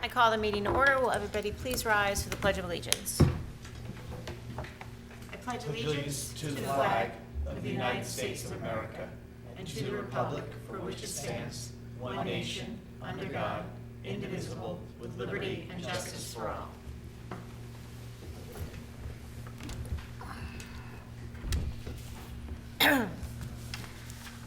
I call the meeting to order. Will everybody please rise for the Pledge of Allegiance? I pledge allegiance to the flag of the United States of America and to the republic for which it stands, one nation, under God, indivisible, with liberty and justice for all.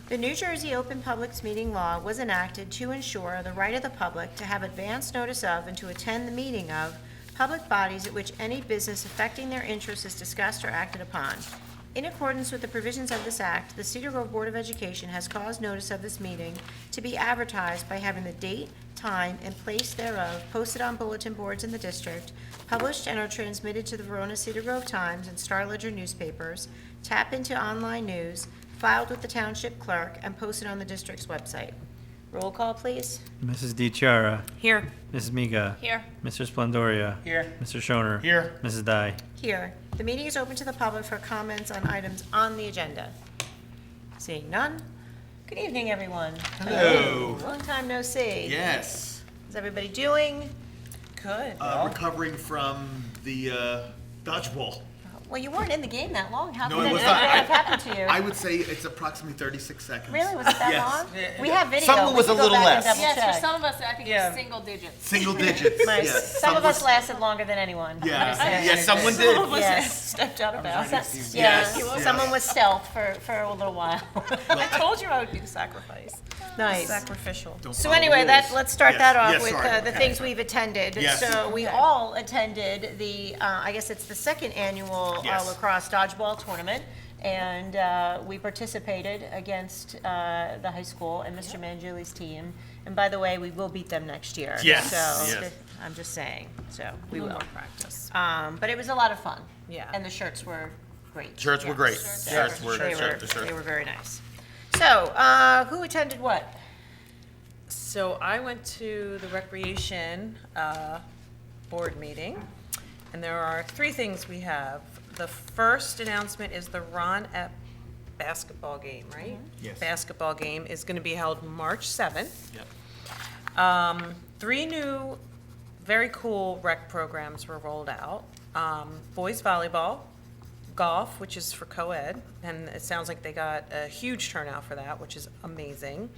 The New Jersey Open Public Meeting Law was enacted to ensure the right of the public to have advance notice of and to attend the meeting of public bodies at which any business affecting their interests is discussed or acted upon. In accordance with the provisions of this act, the Cedar Grove Board of Education has caused notice of this meeting to be advertised by having the date, time, and place thereof posted on bulletin boards in the district, published and are transmitted to the Verona Cedar Grove Times and Star Ledger newspapers, tap into online news, filed with the township clerk, and posted on the district's website. Roll call, please. Mrs. DiChiara. Here. Mrs. Miga. Here. Mr. Splendoria. Here. Mr. Shoner. Here. Mrs. Dye. Here. The meeting is open to the public for comments on items on the agenda. Seeing none. Good evening, everyone. Hello. Long time no see. Yes. How's everybody doing? Good. Recovering from the dodgeball. Well, you weren't in the game that long. How No, could it was that not. have happened to you? I would say it's approximately 36 seconds. Really? Was it that Yes. long? We have video. Some We was can a go little back and less. double Yes, check. for some of us, I think it's single digits. Single digits. Nice. Yes. Some of us was- lasted longer than anyone. Yeah. Yes. Yes, someone did. Yes. Stepped out about. Yes. Yeah, someone was stealth for a little while. I told you I would be the sacrifice. Nice. Sacrificial. Don't So follow the anyway, rules. let's start Yes. that off Yes, with sorry. the Okay. things we've attended. Yes. So we Okay. all attended the, I guess it's the second annual Yes. lacrosse dodgeball tournament. And we participated against the high school and Mr. Mangiuli's team. And by the way, we will beat them next year. Yes. So Yes. I'm just saying, so we will. Practice. But it was a lot of fun. Yeah. And the shirts were great. Shirts were great. Yeah. Shirts were They were very nice. So, who attended what? So I went to the recreation board meeting, and there are three things we have. The first announcement is the Ron Ep basketball game, right? Yes. Basketball game is going to be held March 7th. Yep. Three new, very cool rec programs were rolled out. Boys volleyball, golf, which is for co-ed, and it sounds like they got a huge turnout for that, which is amazing,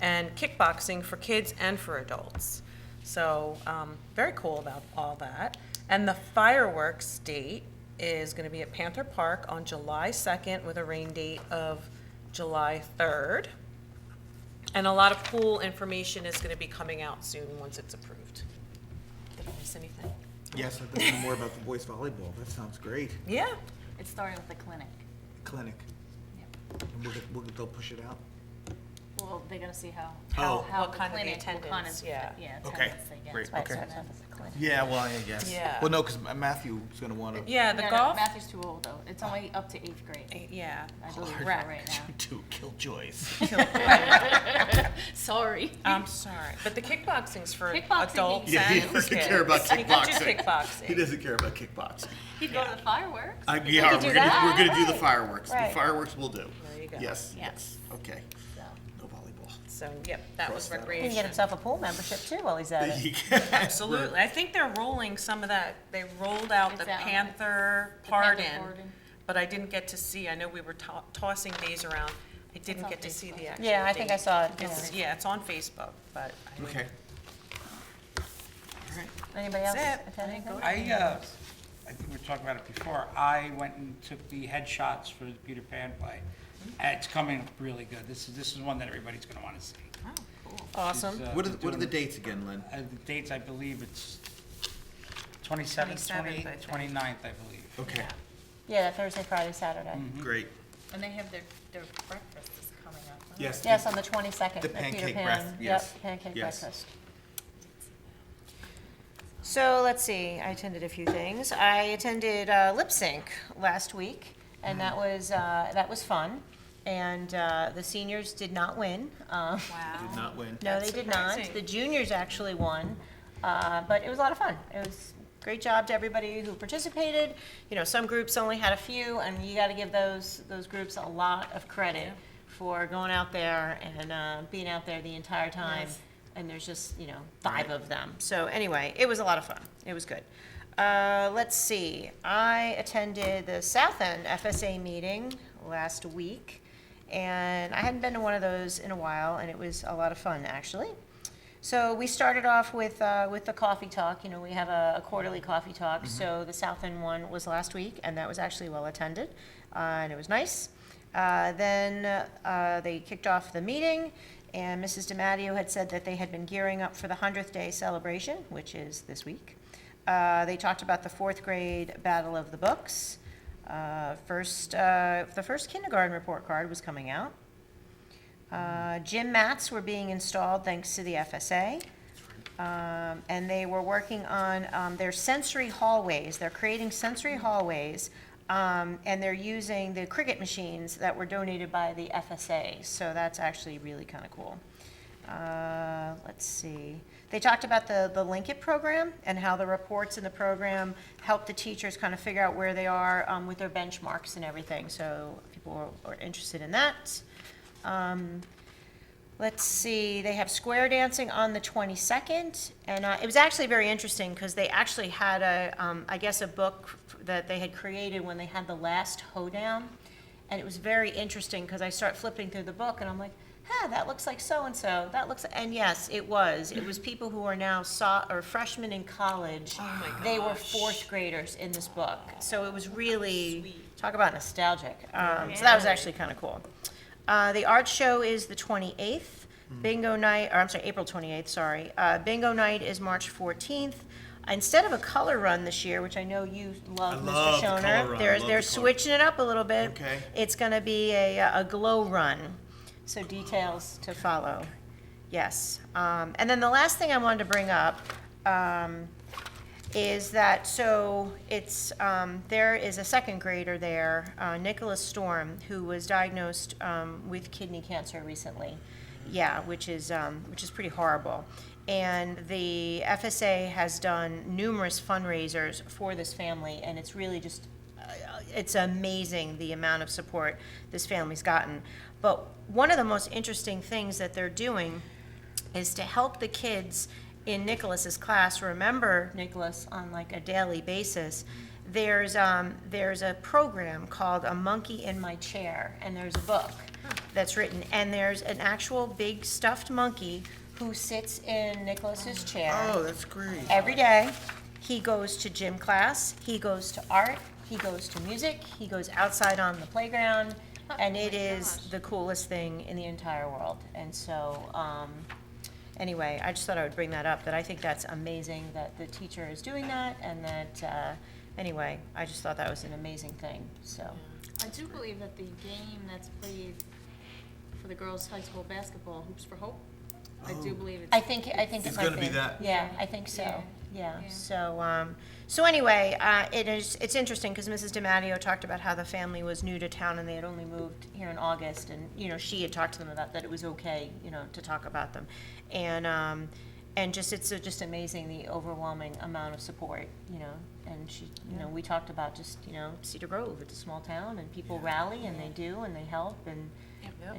and kickboxing for kids and for adults. So, very cool about all that. And the fireworks date is going to be at Panther Park on July 2nd with a rain date of July 3rd. And a lot of cool information is going to be coming out soon once it's approved. Did I miss anything? Yes, I'd like to know more about the boys volleyball. That sounds great. Yeah. It's starting with the clinic. Clinic. And they'll push it out. Well, they're gonna see how What the kind of the clinic, what kind attendance, of, yeah. Okay, attendance they get. great. That's why it Okay. starts off as a clinic. Yeah, well, I guess. Yeah. Well, no, because Matthew's going to want to. Yeah, the No, golf. Matthew's too old though. It's only up to 8th grade, Yeah. I believe, Correct. right now. To Killjoys. Sorry. I'm sorry, but the kickboxing's for Kickboxing, adults Yeah, he and doesn't kids. care about He can do kickboxing. kickboxing. He doesn't care about kickboxing. He'd go to the fireworks. Yeah, could do we're that. gonna do the Right. fireworks. Right. The fireworks we'll do. There you go. Yes. Yes. Okay. So. No volleyball. So, yep, that was Cross that off. He can recreation. get himself a pool membership too while he's at it. He can. Absolutely. I think they're rolling some of that, they rolled out the It's out. Panther The pardon, Panther pardon. but I didn't get to see, I know we were tossing days around. I didn't on get to see Facebook. the actual Yeah, I think I date. saw it. Yeah, it's on Facebook, but I mean, Okay. Anybody else That's it. attend anything? I think we were talking about it before. I went and took the headshots for the Peter Pan play. And it's coming really good. This is one that everybody's gonna wanna see. awesome. It's, What are the doing- dates again, Lynn? The dates, I believe it's 27th, 27th, I 28th, think. 29th, I believe. Okay. Yeah, Thursday, Friday, Saturday. Great. And they have their breakfast is coming up. huh? Yes. Yes, on the 22nd. The at Peter pancake Pan. breakfast, yes. Yep, pancake Yes. breakfast. So let's see, I attended a few things. I attended lip sync last week, and that was fun. And the seniors did not win. Did Wow. not win. No, That's they did not. surprising. The juniors actually won, but it was a lot of fun. It was great job to everybody who participated. You know, some groups only had a few, and you got to give those groups a lot of credit for going out there and being out there the entire time. Yes. and there's just, 5 of them. So anyway, it was a lot of fun. It was good. Let's see, I attended the South End FSA meeting last week, and I hadn't been to one of those in a while, and it was a lot of fun, actually. So we started off with the coffee talk. We have a quarterly coffee talk. So the South End one was last week, and that was actually well attended, and it was nice. Then they kicked off the meeting, and Mrs. DiMatteo had said that they had been gearing up for the 100th day celebration, which is this week. They talked about the 4th grade Battle of the Books. The first kindergarten report card was coming out. Gym mats were being installed thanks to the FSA. And they were working on their sensory hallways. They're creating sensory hallways, and they're using the cricket machines that were donated by the FSA. So that's actually really kind of cool. Let's see. They talked about the Link It program and how the reports in the program help the teachers kind of figure out where they are with their benchmarks and everything. So people are interested in that. Let's see, they have square dancing on the 22nd, and it was actually very interesting because they actually had a book that they had created when they had the last hoedown, and it was very interesting because I start flipping through the book and I'm like, that looks like so-and-so, and yes, it was people who are now freshmen in college. Oh my gosh. They were 4th graders in this book, so it was really, talk about nostalgic, so that was actually kind of cool. The art show is the 28th. Bingo night, April 28th, Bingo night is March 14th. Instead of a color run this year, which I know you love, Mr. love the color Schoner, run. they're switching it up a little bit. Okay. It's going to be a glow run. So details to follow. Yes. And then the last thing I wanted to bring up is that, so it's, there is a 2nd grader there, Nicholas Storm, who was diagnosed with kidney cancer recently. Yeah, which is pretty horrible. And the FSA has done numerous fundraisers for this family, and it's really just, it's amazing the amount of support this family's gotten. But one of the most interesting things that they're doing is to help the kids in Nicholas's class remember Nicholas on like a daily basis. There's a program called A Monkey in My Chair, and there's a book that's written, and there's an actual big stuffed monkey who sits in Nicholas's chair. Oh, that's great. Every day. He goes to gym class, he goes to art, he goes to music, he goes outside on the playground, and it is the coolest thing in the entire world. And so, anyway, I just thought I would bring that up, that I think that's amazing that the teacher is doing that, and that, anyway, I just thought that was an amazing thing, so. I do believe that the game that's played for the girls' high school basketball, Hoops for Hope, I do believe it's. I think it It's might gonna be that? Yeah, I think so, Yeah. yeah, Yeah. so anyway, it's interesting, because Mrs. DiMatteo talked about how the family was new to town and they had only moved here in August, and, she had talked to them about that it was okay, to talk about them. And just, it's just amazing, the overwhelming amount of support, and she, we talked about just, Cedar Grove, it's a small town, and people rally, and they do, and they help, and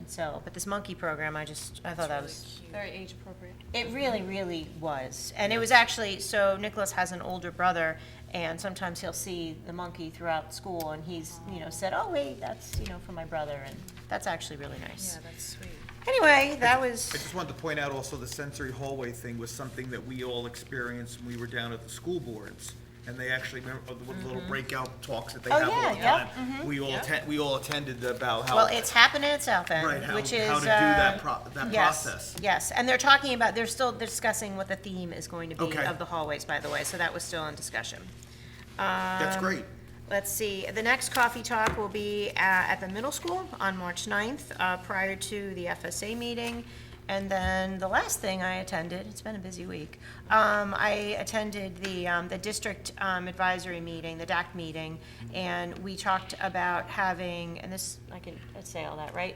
so, but this monkey program, I thought that was, Very age appropriate. it really, really was. And it was actually, so Nicholas has an older brother, and sometimes he'll see the monkey throughout school, and he's, said, oh, wait, that's, for my brother, and that's actually really nice. Yeah, that's sweet. Anyway, that I was, just wanted to point out also the sensory hallway thing was something that we all experienced when we were down at the school boards. And they actually, remember the little breakout talks that they Oh, have all the yeah, time? We all attended about how. well, it's happening at South End, Right, how which to is. do that yes, process. Yes, and they're talking about, they're still discussing what the theme is going to be Okay. of the hallways, by the way, so that was still in discussion. That's great. Let's see, the next coffee talk will be at the middle school on March 9th, prior to the FSA meeting. And then the last thing I attended, it's been a busy week, I attended the district advisory meeting, the DAC meeting, and we talked about having, and this, I can say all that, right?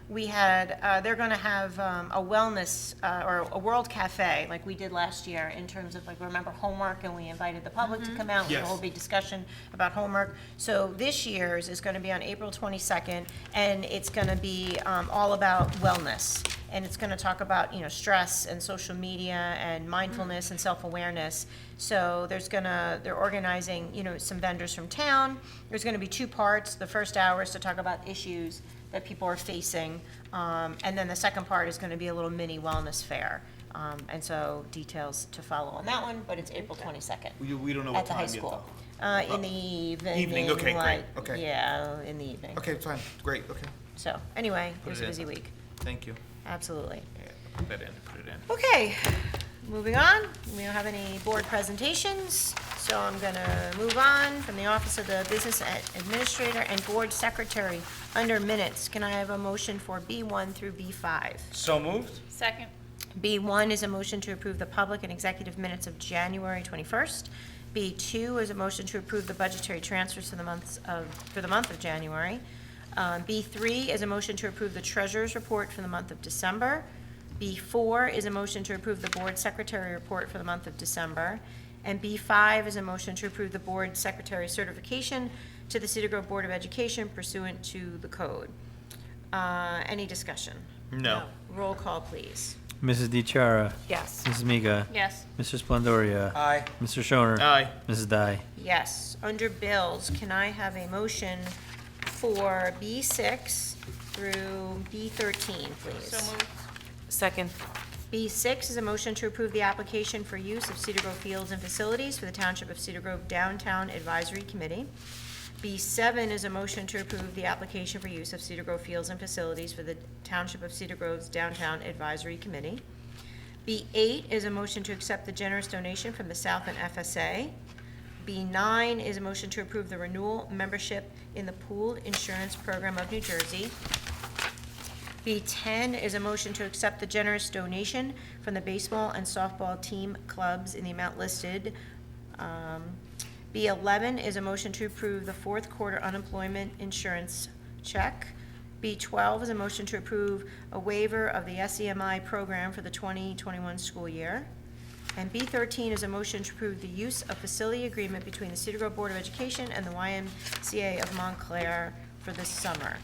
We had, they're gonna have a wellness, or a World Cafe, like we did last year, in terms of, like, remember homework, and we invited the public to come out, we had a Yes. whole big discussion about homework. So this year's is gonna be on April 22nd, and it's gonna be all about wellness. and it's gonna talk about, stress and social media and mindfulness and self-awareness. So they're organizing, some vendors from town. There's gonna be 2 parts. The first hour is to talk about issues that people are facing, and then the second part is gonna be a little mini wellness fair. And so details to follow on that one, but it's April 22nd. We don't know what At the high time yet, school. though. In the evening. Evening, okay, great, like, okay. Yeah, in the evening. Okay, fine, great, okay. So, anyway, it Put was it a in. busy week, Thank you. absolutely. Yeah, put that in, put it in. Okay, moving on. We don't have any board presentations, so I'm gonna move on from the Office of the Business Administrator and Board Secretary under minutes. Can I have a motion for B1 through B5? So moved? Second. B1 is a motion to approve the public and executive minutes of January 21st. B2 is a motion to approve the budgetary transfers for the month of January. B3 is a motion to approve the treasurer's report for the month of December. B4 is a motion to approve the board secretary report for the month of December. And B5 is a motion to approve the board secretary certification to the Cedar Grove Board of Education pursuant to the code. Any discussion? No. Roll call, please. Mrs. DiChiara. Yes. Mrs. Miga. Yes. Mr. Splendoria. Aye. Mr. Shoner. Aye. Mrs. Dai. Yes. Under bills, can I have a motion for B6 through B13, please? So moved. Second. B6 is a motion to approve the application for use of Cedar Grove fields and facilities for the Township of Cedar Grove Downtown Advisory Committee. B7 is a motion to approve the application for use of Cedar Grove fields and facilities for the Township of Cedar Grove's Downtown Advisory Committee. B8 is a motion to accept the generous donation from the South End FSA. B9 is a motion to approve the renewal membership in the Pooled Insurance Program of New Jersey. B10 is a motion to accept the generous donation from the baseball and softball team clubs in the amount listed. B11 is a motion to approve the fourth quarter unemployment insurance check. B12 is a motion to approve a waiver of the SEMI program for the 2021 school year. And B13 is a motion to approve the use of facility agreement between the Cedar Grove Board of Education and the YMCA of Montclair for this summer.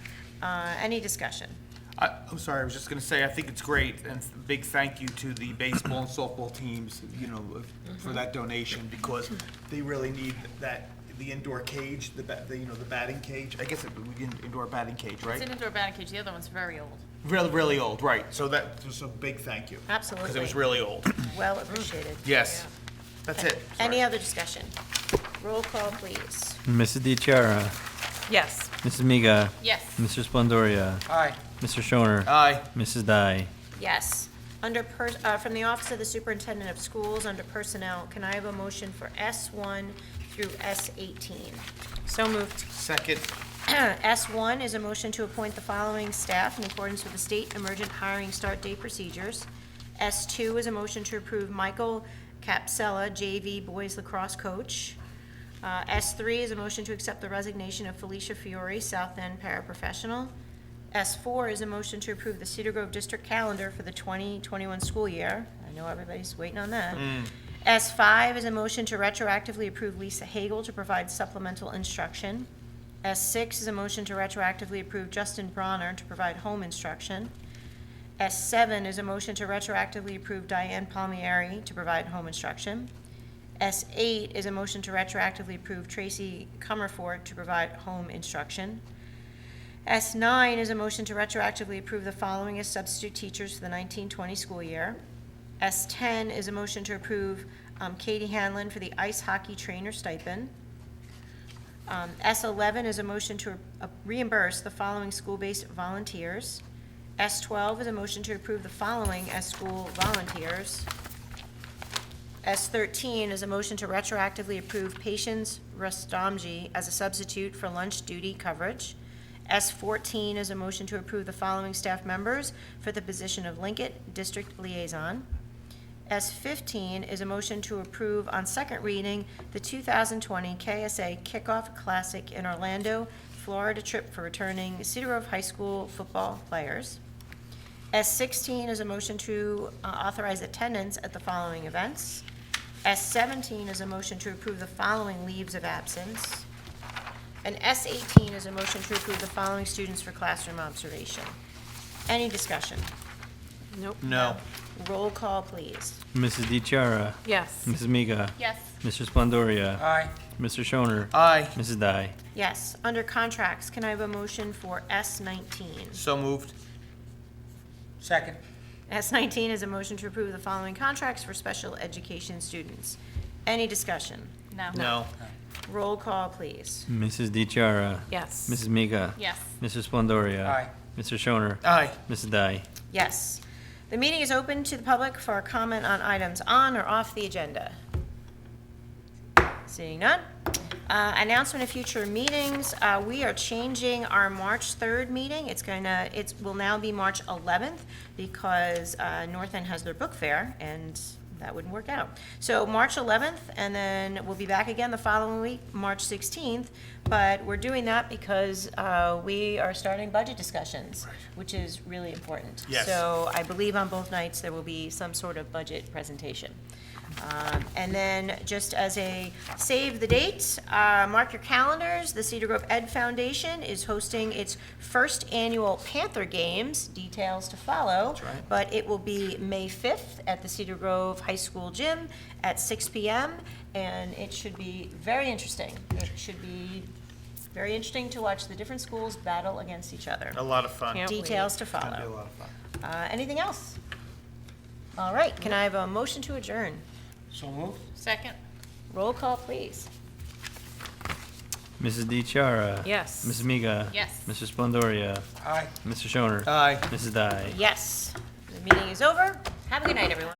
Any discussion? I'm sorry, I was just gonna say, I think it's great, and a big thank you to the baseball and softball teams, for that donation, because they really need that, the indoor cage, the batting cage, I guess indoor batting cage, right? It's an indoor batting cage. The other one's very old. Really, really old, right, so that was a big thank you. Absolutely. Because it was really old. Well appreciated. Yes, that's it. Any Sorry. other discussion? Roll call, please. Mrs. DiChiara. Yes. Mrs. Miga. Yes. Mr. Splendoria. Aye. Mr. Shoner. Aye. Mrs. Dai. Yes. From the Office of the Superintendent of Schools, under Personnel, can I have a motion for S1 through S18? So moved. Second. S1 is a motion to appoint the following staff in accordance with the state emergent hiring start date procedures. S2 is a motion to approve Michael Capsella, JV boys lacrosse coach. S3 is a motion to accept the resignation of Felicia Fiore, South End paraprofessional. S4 is a motion to approve the Cedar Grove District calendar for the 2021 school year. I know everybody's waiting on that. S5 is a motion to retroactively approve Lisa Hagel to provide supplemental instruction. S6 is a motion to retroactively approve Justin Bronner to provide home instruction. S7 is a motion to retroactively approve Diane Palmieri to provide home instruction. S8 is a motion to retroactively approve Tracy Comerford to provide home instruction. S9 is a motion to retroactively approve the following as substitute teachers for the 1920 school year. S10 is a motion to approve Katie Hanlon for the ice hockey trainer stipend. S11 is a motion to reimburse the following school-based volunteers. S12 is a motion to approve the following as school volunteers. S13 is a motion to retroactively approve Patience Rastamji as a substitute for lunch duty coverage. S14 is a motion to approve the following staff members for the position of Linkett District Liaison. S15 is a motion to approve on second reading the 2020 KSA Kickoff Classic in Orlando, Florida trip for returning Cedar Grove High School football players. S16 is a motion to authorize attendance at the following events. S17 is a motion to approve the following leaves of absence. And S18 is a motion to approve the following students for classroom observation. Any discussion? Nope. No. Roll call, please. Mrs. DiChiara. Yes. Mrs. Miga. Yes. Mr. Splendoria. Aye. Mr. Shoner. Aye. Mrs. Dai. Yes. Under contracts, can I have a motion for S19? So moved. Second. S19 is a motion to approve the following contracts for special education students. Any discussion? No. Roll call, please. Mrs. DiChiara. Yes. Mrs. Miga. Yes. Mr. Splendoria. Aye. Mr. Shoner. Aye. Mrs. Dai. Yes. The meeting is open to the public for a comment on items on or off the agenda. Seeing none. Announcement of future meetings. We are changing our March 3rd meeting. It will now be March 11th because North End has their book fair and that wouldn't work out. So March 11th, and then we'll be back again the following week, March 16th. But we're doing that because we are starting budget discussions, which is really important. Yes. So I believe on both nights, there will be some sort of budget presentation. And then, just as a save the date, mark your calendars, the Cedar Grove Ed Foundation is hosting its first annual Panther Games, details to follow. That's right. But it will be May 5th at the Cedar Grove High School Gym at 6 PM, and it should be very interesting. It should be very interesting to watch the different schools battle against each other. A lot of fun. Can't wait. Details to It's gonna be a follow. lot of fun. Anything else? All right, can I have a motion to adjourn? So moved. Second? Roll call, please. Mrs. DiChiara. Yes. Mrs. Miga. Yes. Mr. Splendoria. Aye. Mr. Shoner. Aye. Mrs. Dai. Yes. The meeting is over. Have a good night, everyone.